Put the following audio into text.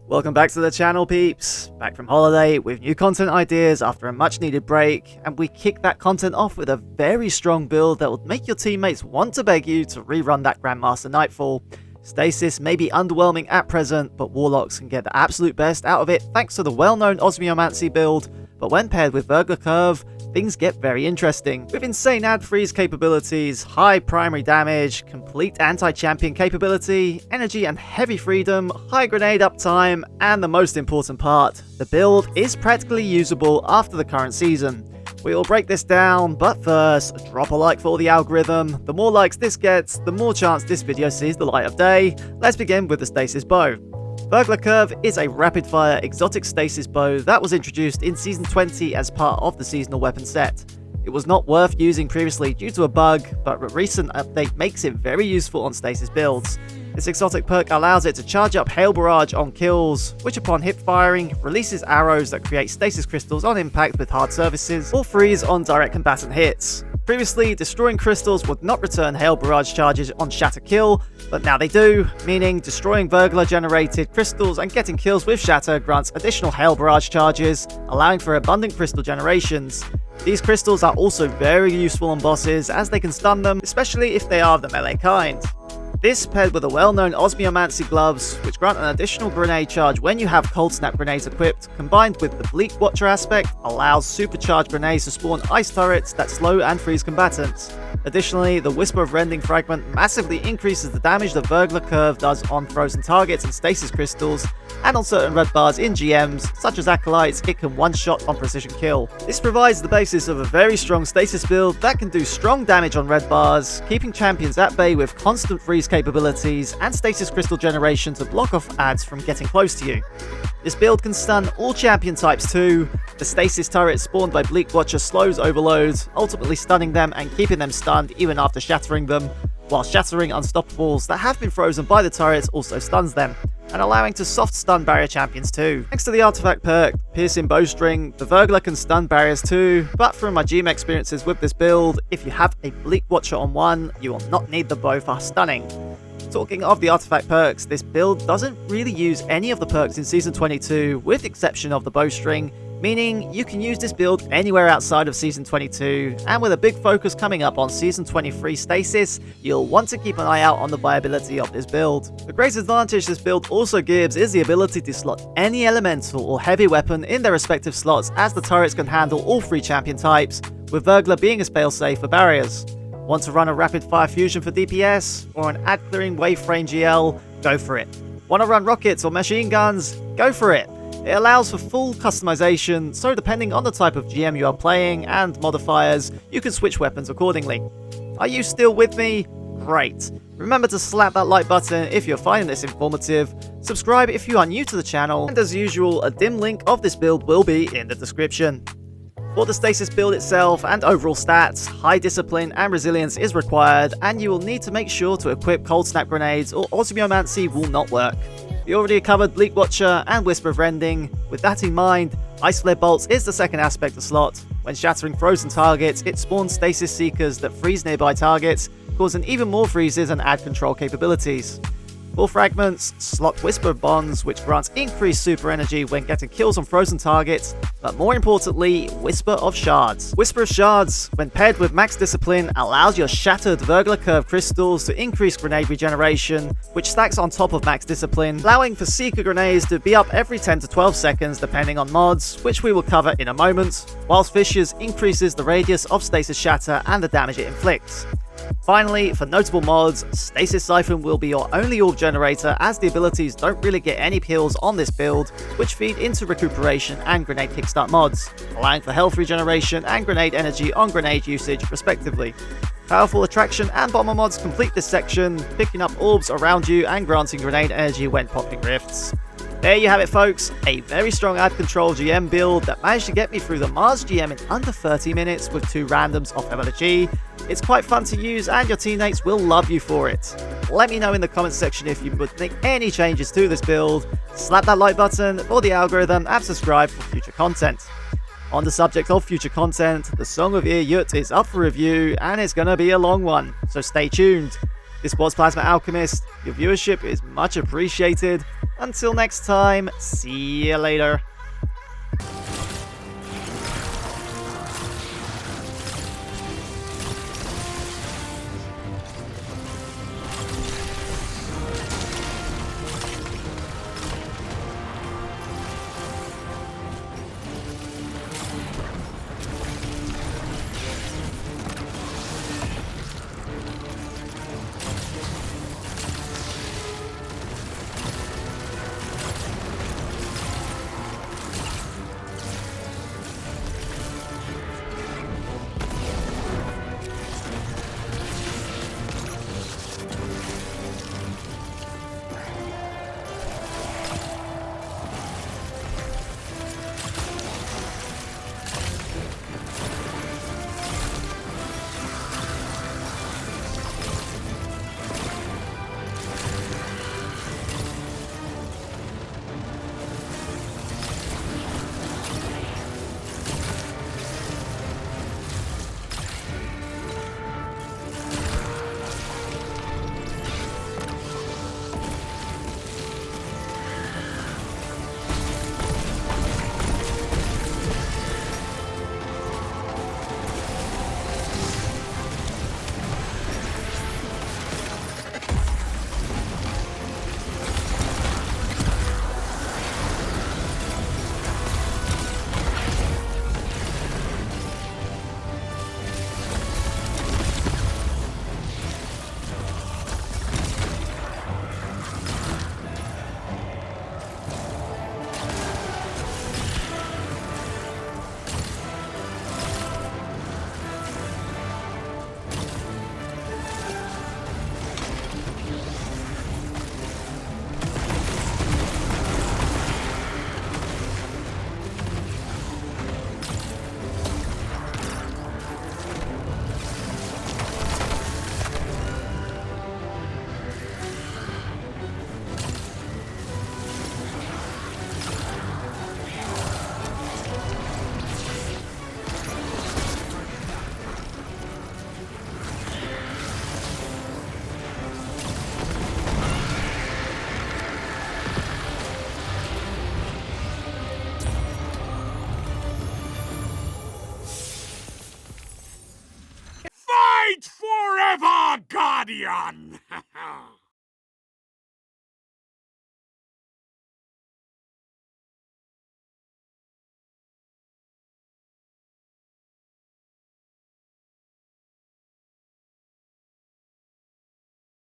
Welcome back to the channel, peeps. Back from holiday with new content ideas after a much needed break, and we kick that content off with a very strong build that will make your teammates want to beg you to rerun that Grandmaster Nightfall. Stasis may be underwhelming at present, but Warlocks can get the absolute best out of it thanks to the well-known Osmiomancy build, but when paired with Verglas Curve, things get very interesting. With insane ad freeze capabilities, high primary damage, complete anti-champion capability, energy and heavy freedom, high grenade uptime, and the most important part, the build is practically usable after the current season. We will break this down, but first, drop a like for the algorithm. The more likes this gets, the more chance this video sees the light of day. Let's begin with the Stasis Bow. Verglas Curve is a rapid-fire exotic stasis bow that was introduced in Season 20 as part of the seasonal weapon set. It was not worth using previously due to a bug, but a recent update makes it very useful on stasis builds. This exotic perk allows it to charge up Hail Barrage on kills, which upon hip firing, releases arrows that create stasis crystals on impact with hard surfaces, or freeze on direct combatant hits. Previously, destroying crystals would not return Hail Barrage charges on Shatter kill, but now they do, meaning destroying Verglas generated crystals and getting kills with Shatter grants additional Hail Barrage charges, allowing for abundant crystal generations. These crystals are also very useful on bosses as they can stun them, especially if they are of the melee kind. This paired with the well-known Osmiomancy Gloves, which grant an additional grenade charge when you have Cold Snap grenades equipped, combined with the Bleak Watcher aspect, allows supercharged grenades to spawn ice turrets that slow and freeze combatants. Additionally, the Whisper Of Rending fragment massively increases the damage that Verglas Curve does on frozen targets and stasis crystals, and on certain red bars in GMs, such as Acolytes, it can one-shot on precision kill. This provides the basis of a very strong stasis build that can do strong damage on red bars, keeping champions at bay with constant freeze capabilities and stasis crystal generation to block off adds from getting close to you. This build can stun all champion types too. The stasis turret spawned by Bleak Watcher slows overloads, ultimately stunning them and keeping them stunned even after shattering them, while shattering unstoppables that have been frozen by the turrets also stuns them, and allowing to soft stun barrier champions too. Thanks to the artefact perk, Piercing Bowstring, the Verglas can stun barriers too, but from my GM experiences with this build, if you have a Bleak Watcher on one, you will not need the bow for stunning. Talking of the artifact perks, this build doesn't really use any of the perks in Season 22 with the exception of the Bowstring, meaning you can use this build anywhere outside of Season 22, and with a big focus coming up on Season 23 Stasis, you'll want to keep an eye out on the viability of this build. The great advantage this build also gives is the ability to slot any elemental or heavy weapon in their respective slots, as the turrets can handle all three champion types, with Verglas being a failsafe for barriers. Want to run a rapid fire fusion for DPS, or an ad clearing wave frame GL? Go for it. Want to run rockets or machine guns? Go for it. It allows for full customization, so depending on the type of GM you are playing and modifiers, you can switch weapons accordingly. Are you still with me? Great. Remember to slap that like button if you're finding this informative, subscribe if you are new to the channel, and as usual, a dim link of this build will be in the description. For the stasis build itself and overall stats, high discipline and resilience is required, and you will need to make sure to equip Cold Snap grenades or Osmiomancy will not work. We already covered Bleak Watcher and Whisper Of Rending. With that in mind, Ice Flare Bolts is the second aspect to slot. When shattering frozen targets, it spawns stasis seekers that freeze nearby targets, causing even more freezes and add control capabilities. For fragments, slot Whisper of Bonds, which grants increased super energy when getting kills on frozen targets, but more importantly, Whisper of Shards. Whisper of Shards, when paired with Max Discipline, allows your shattered Verglas Curve crystals to increase grenade regeneration, which stacks on top of Max Discipline, allowing for Seeker grenades to be up every 10 to 12 seconds depending on mods, which we will cover in a moment, whilst Fissures increases the radius of Stasis Shatter and the damage it inflicts. Finally, for notable mods, Stasis Siphon will be your only orb generator, as the abilities don't really get any kills on this build, which feed into recuperation and grenade kickstart mods, allowing for health regeneration and grenade energy on grenade usage respectively. Powerful attraction and bomber mods complete this section, picking up orbs around you and granting grenade energy when popping rifts. There you have it, folks, a very strong ad control GM build that managed to get me through the Mars GM in under 30 minutes with 2 randoms off MLG. It's quite fun to use and your teammates will love you for it. Let me know in the comments section if you would make any changes to this build, slap that like button for the algorithm and subscribe for future content. On the subject of future content, the Song of Yut is up for review and it's gonna be a long one, so stay tuned. This was Plasma Alchemist. Your viewership is much appreciated. Until next time, see you later. Fight forever, Guardian!